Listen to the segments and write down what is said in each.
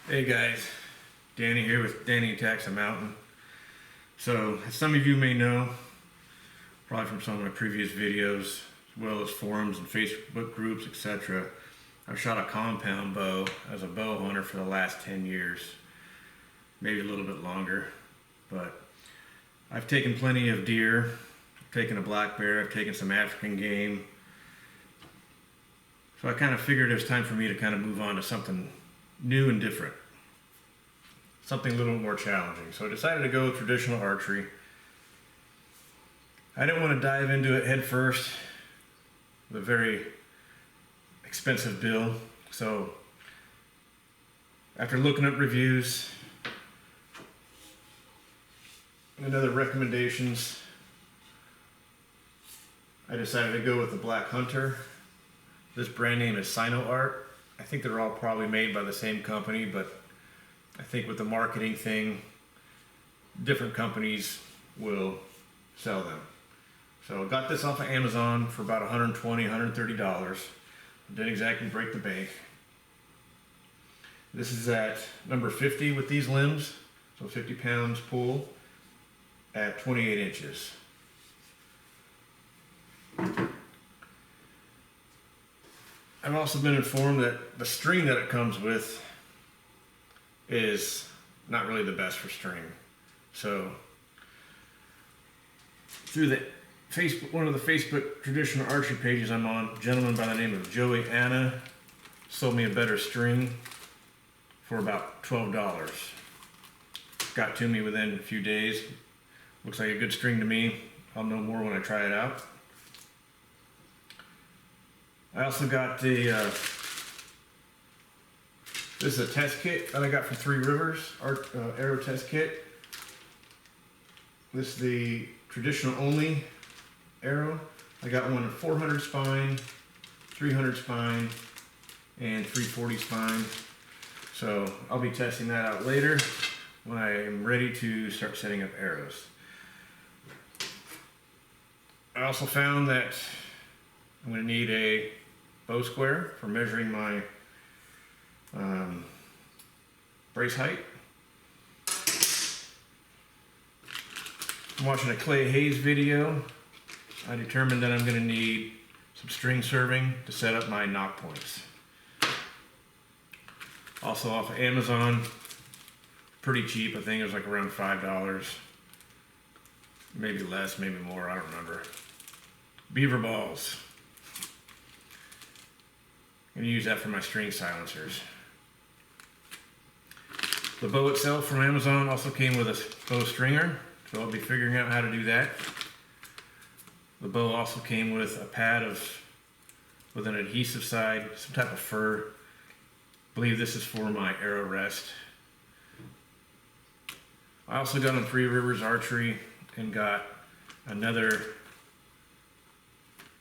Hey guys, Danny here with Danny Attacks a Mountain. So, as some of you may know, probably from some of my previous videos, as well as forums and Facebook groups, etc., I've shot a compound bow as a bow hunter for the last 10 years, maybe a little bit longer, but I've taken plenty of deer, I've taken a black bear, I've taken some African game, so I kind of figured it was time for me to kind of move on to something new and different. Something a little more challenging. So I decided to go with traditional archery. I didn't want to dive into it head first with a very expensive bill. So after looking at reviews and other recommendations, I decided to go with the Black Hunter. This brand name is Sino Art. I think they're all probably made by the same company, but I think with the marketing thing, different companies will sell them. So I got this off of Amazon for about $120, $130. Didn't exactly break the bank. This is at number 50 with these limbs, so 50 pounds pull at 28 inches. I've also been informed that the string that it comes with is not really the best for string. So through the Facebook, one of the Facebook traditional archery pages I'm on, a gentleman by the name of Joey Anna sold me a better string for about $12. Got to me within a few days. Looks like a good string to me. I'll know more when I try it out. I also got the this is a test kit that I got from Three Rivers, arrow test kit. This is the traditional only arrow. I got one at 400 spine, 300 spine, and 340 spine. So I'll be testing that out later when I am ready to start setting up arrows. I also found that I'm going to need a bow square for measuring my brace height. I'm watching a Clay Hayes video. I determined that I'm going to need some string serving to set up my knock points. Also off of Amazon, pretty cheap. I think it was like around $5, maybe less, maybe more, I don't remember. Beaver balls. I'm going to use that for my string silencers. The bow itself from Amazon also came with a bow stringer, so I'll be figuring out how to do that. The bow also came with a pad with an adhesive side, some type of fur. I believe this is for my arrow rest. I also got on Three Rivers Archery and got another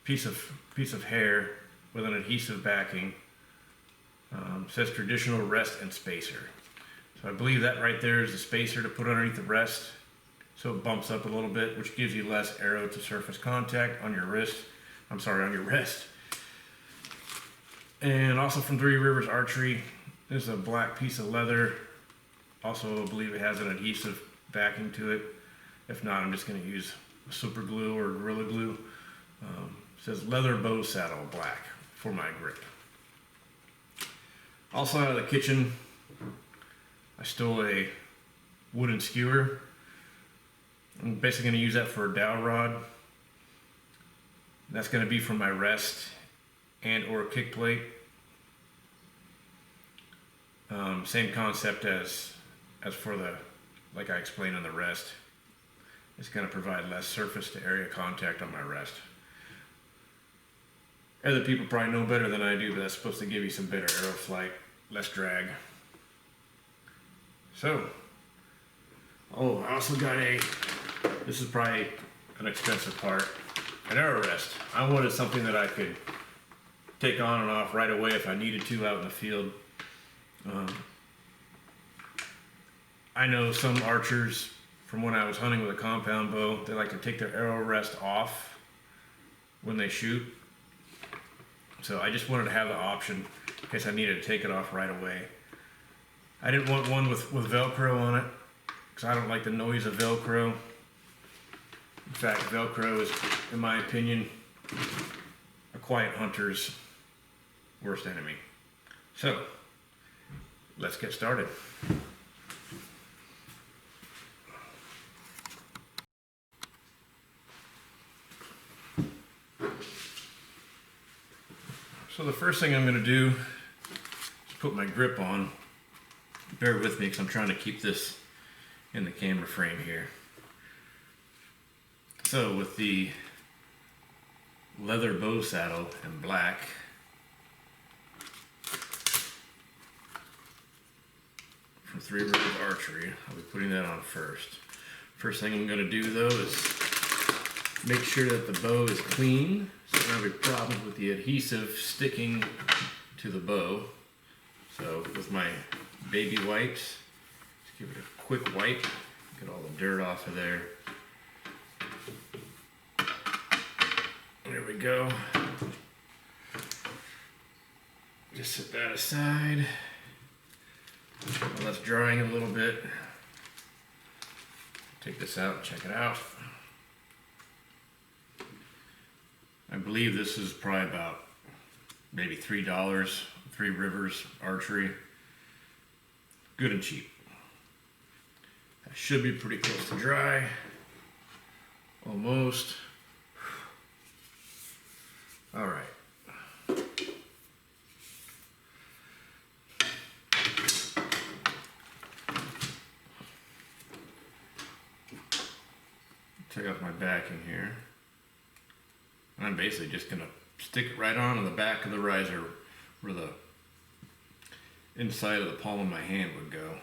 piece of hair with an adhesive backing. Says traditional rest and spacer. So I believe that right there is the spacer to put underneath the rest, so it bumps up a little bit, which gives you less arrow to surface contact on your wrist. I'm sorry, on your wrist. And also from Three Rivers Archery, this is a black piece of leather. Also, I believe it has an adhesive backing to it. If not, I'm just going to use super glue or Gorilla Glue. It says leather bow saddle black for my grip. Also out of the kitchen, I stole a wooden skewer. I'm basically going to use that for a dowel rod. That's going to be for my rest and or kick plate. Same concept as for the, like I explained on the rest. It's going to provide less surface to area contact on my rest. Other people probably know better than I do, but that's supposed to give you some better arrow flight, less drag. So, oh, I also got this is probably an expensive part, an arrow rest. I wanted something that I could take on and off right away if I needed to out in the field. I know some archers from when I was hunting with a compound bow, they like to take their arrow rest off when they shoot. So I just wanted to have the option in case I needed to take it off right away. I didn't want one with Velcro on it because I don't like the noise of Velcro. In fact, Velcro is, in my opinion, a quiet hunter's worst enemy. So, let's get started. So the first thing I'm going to do is put my grip on. Bear with me because I'm trying to keep this in the camera frame here. So with the leather bow saddle in black, from Three Rivers Archery, I'll be putting that on first. First thing I'm going to do though is make sure that the bow is clean, so I don't have any problems with the adhesive sticking to the bow. So with my baby wipes, just give it a quick wipe, get all the dirt off of there. There we go. Just set that aside. While that's drying a little bit, take this out and check it out. I believe this is probably about maybe $3, Three Rivers Archery. Good and cheap. That should be pretty close to dry. Almost. All right. Take off my backing here. And I'm basically just gonna stick it right on the back of the riser where the inside of the palm of my hand would go.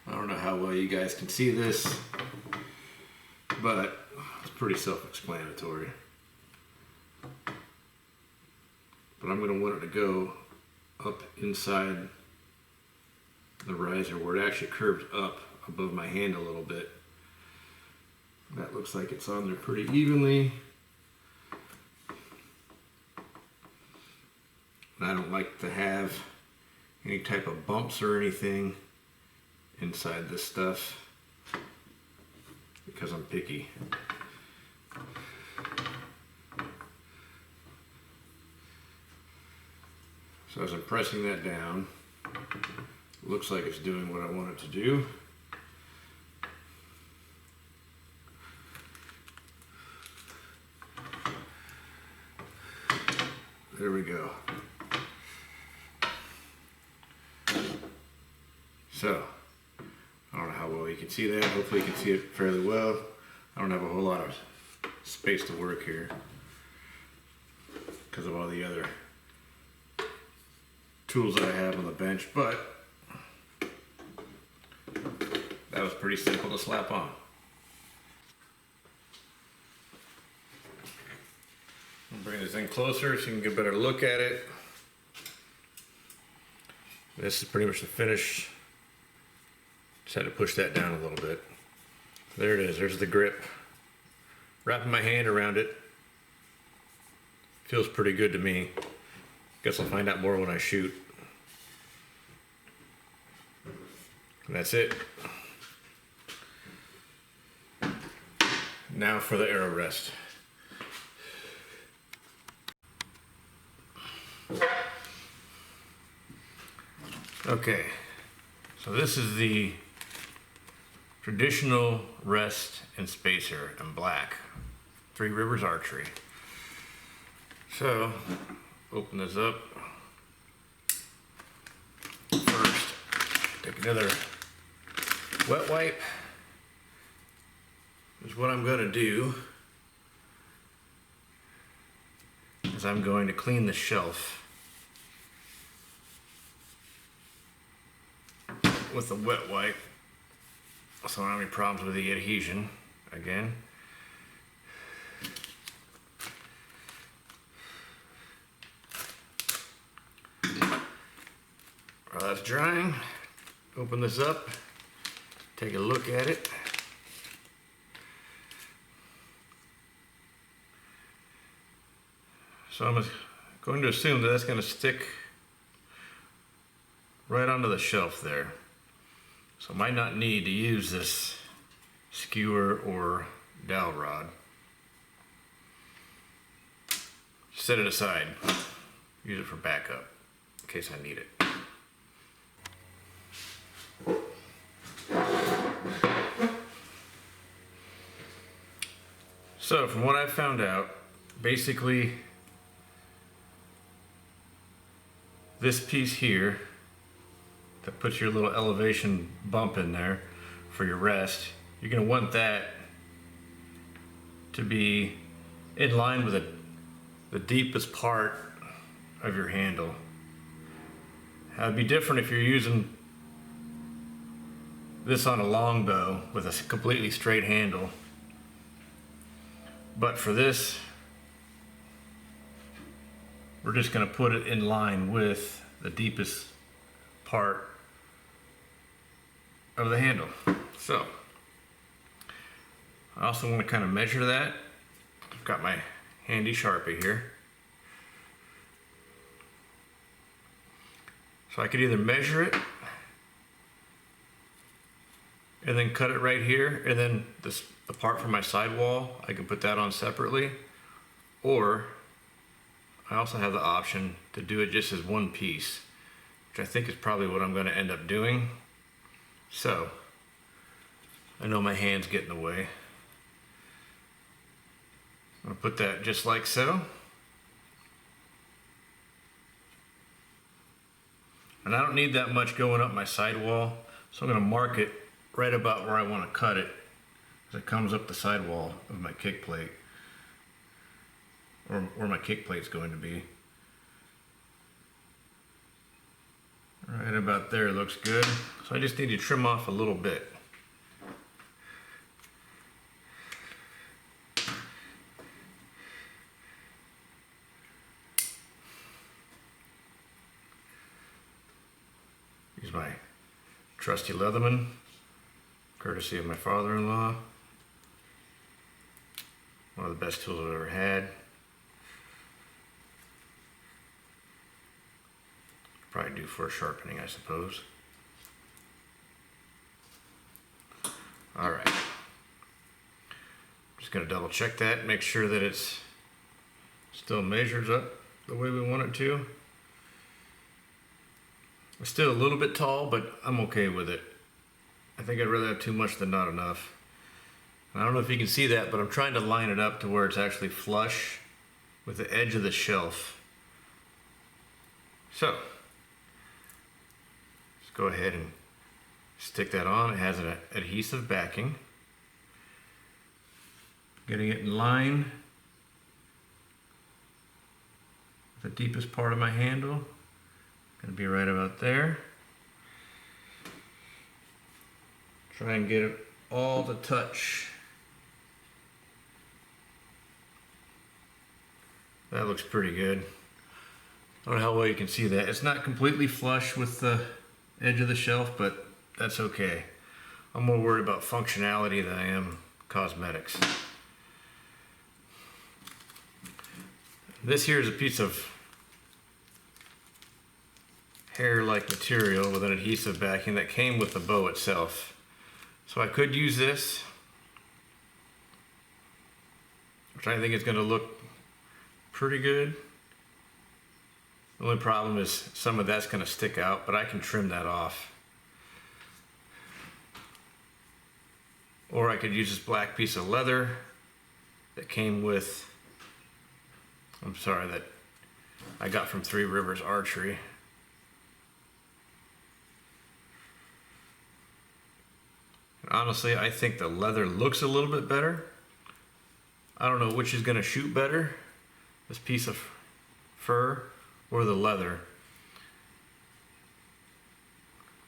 I don't know how well you guys can see this, but it's pretty self-explanatory. But I'm going to want it to go up inside the riser where it actually curves up above my hand a little bit. That looks like it's on there pretty evenly. And I don't like to have any type of bumps or anything inside this stuff because I'm picky. So as I'm pressing that down, it looks like it's doing what I want it to do. There we go. So, I don't know how well you can see that. Hopefully you can see it fairly well. I don't have a whole lot of space to work here because of all the other tools that I have on the bench, but that was pretty simple to slap on. I'll bring this in closer so you can get a better look at it. This is pretty much the finish. Just had to push that down a little bit. There it is, there's the grip. Wrapping my hand around it. Feels pretty good to me. Guess I'll find out more when I shoot. And that's it. Now for the arrow rest. Okay, so this is the traditional rest and spacer in black. Three Rivers Archery. So, open this up. First, take another wet wipe. Is what I'm going to do is I'm going to clean the shelf with a wet wipe so I don't have any problems with the adhesion again. While that's drying, open this up, take a look at it. So I'm going to assume that that's going to stick right onto the shelf there. So I might not need to use this skewer or dowel rod. Set it aside. Use it for backup in case I need it. So from what I've found out, basically this piece here that puts your little elevation bump in there for your rest, you're going to want that to be in line with the deepest part of your handle. It'd be different if you're using this on a longbow with a completely straight handle. But for this, we're just going to put it in line with the deepest part of the handle. So, I also want to kind of measure that. I've got my handy Sharpie here. So I could either measure it and then cut it right here, and then the part for my sidewall, I can put that on separately, or I also have the option to do it just as one piece, which I think is probably what I'm going to end up doing. So I know my hands get in the way. I'm going to put that just like so. And I don't need that much going up my sidewall, so I'm going to mark it right about where I want to cut it as it comes up the sidewall of my kick plate, or where my kick plate's going to be. Right about there looks good. So I just need to trim off a little bit. Use my trusty Leatherman, courtesy of my father-in-law. One of the best tools I've ever had. Probably due for a sharpening, I suppose. All right. Just gonna double check that, make sure that it's still measures up the way we want it to. It's still a little bit tall, but I'm okay with it. I think I'd rather have too much than not enough. And I don't know if you can see that, but I'm trying to line it up to where it's actually flush with the edge of the shelf. So, let's go ahead and stick that on. It has an adhesive backing. Getting it in line with the deepest part of my handle. Gonna be right about there. Try and get it all to touch. That looks pretty good. I don't know how well you can see that. It's not completely flush with the edge of the shelf, but that's okay. I'm more worried about functionality than I am cosmetics. This here is a piece of hair-like material with an adhesive backing that came with the bow itself. So I could use this, which I think is going to look pretty good. The only problem is some of that's going to stick out, but I can trim that off. Or I could use this black piece of leather that came with, that I got from Three Rivers Archery. Honestly, I think the leather looks a little bit better. I don't know which is going to shoot better, this piece of fur or the leather.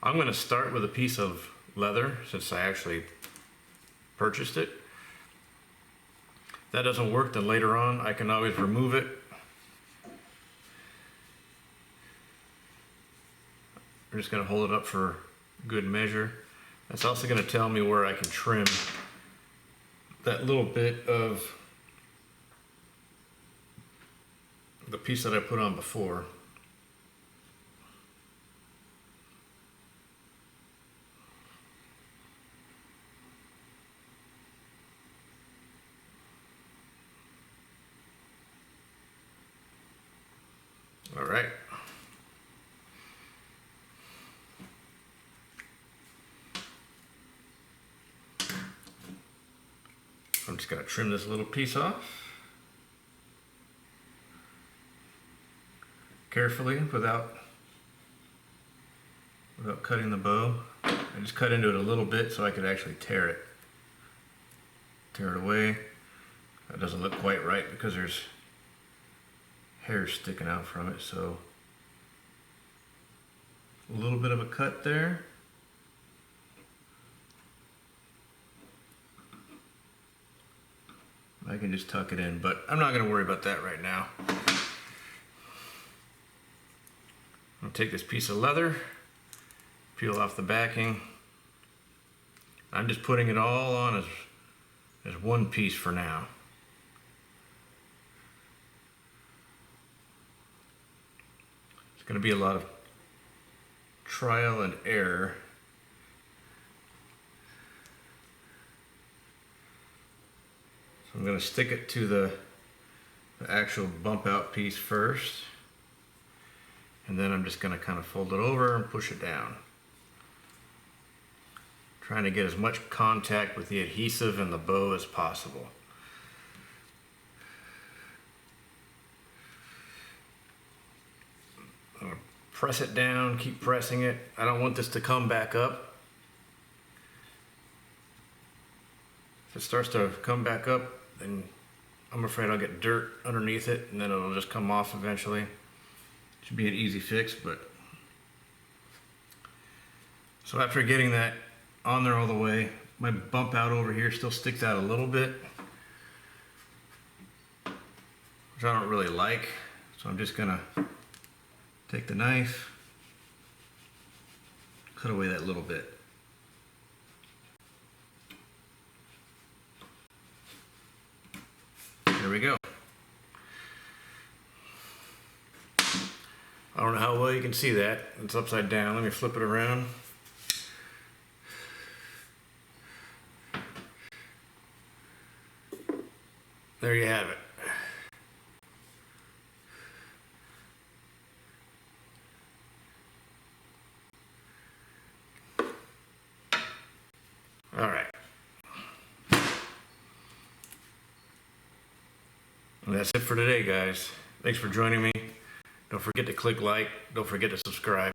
I'm going to start with a piece of leather since I actually purchased it. If that doesn't work, then later on I can always remove it. I'm just going to hold it up for good measure. That's also going to tell me where I can trim that little bit of the piece that I put on before. All right. I'm just going to trim this little piece off carefully without cutting the bow. I just cut into it a little bit so I could actually tear it away. That doesn't look quite right because there's hair sticking out from it, so a little bit of a cut there. I can just tuck it in, but I'm not going to worry about that right now. I'll take this piece of leather, peel off the backing. I'm just putting it all on as one piece for now. It's going to be a lot of trial and error. I'm going to stick it to the actual bump out piece first, and then I'm just going to kind of fold it over and push it down. Trying to get as much contact with the adhesive and the bow as possible. I'm going to press it down, keep pressing it. I don't want this to come back up. If it starts to come back up, then I'm afraid I'll get dirt underneath it and then it'll just come off eventually. Should be an easy fix, but... So after getting that on there all the way, my bump out over here still sticks out a little bit, which I don't really like. So I'm just gonna take the knife, cut away that little bit. There we go. I don't know how well you can see that. It's upside down. Let me flip it around. There you have it. All right. And that's it for today, guys. Thanks for joining me. Don't forget to click like. Don't forget to subscribe.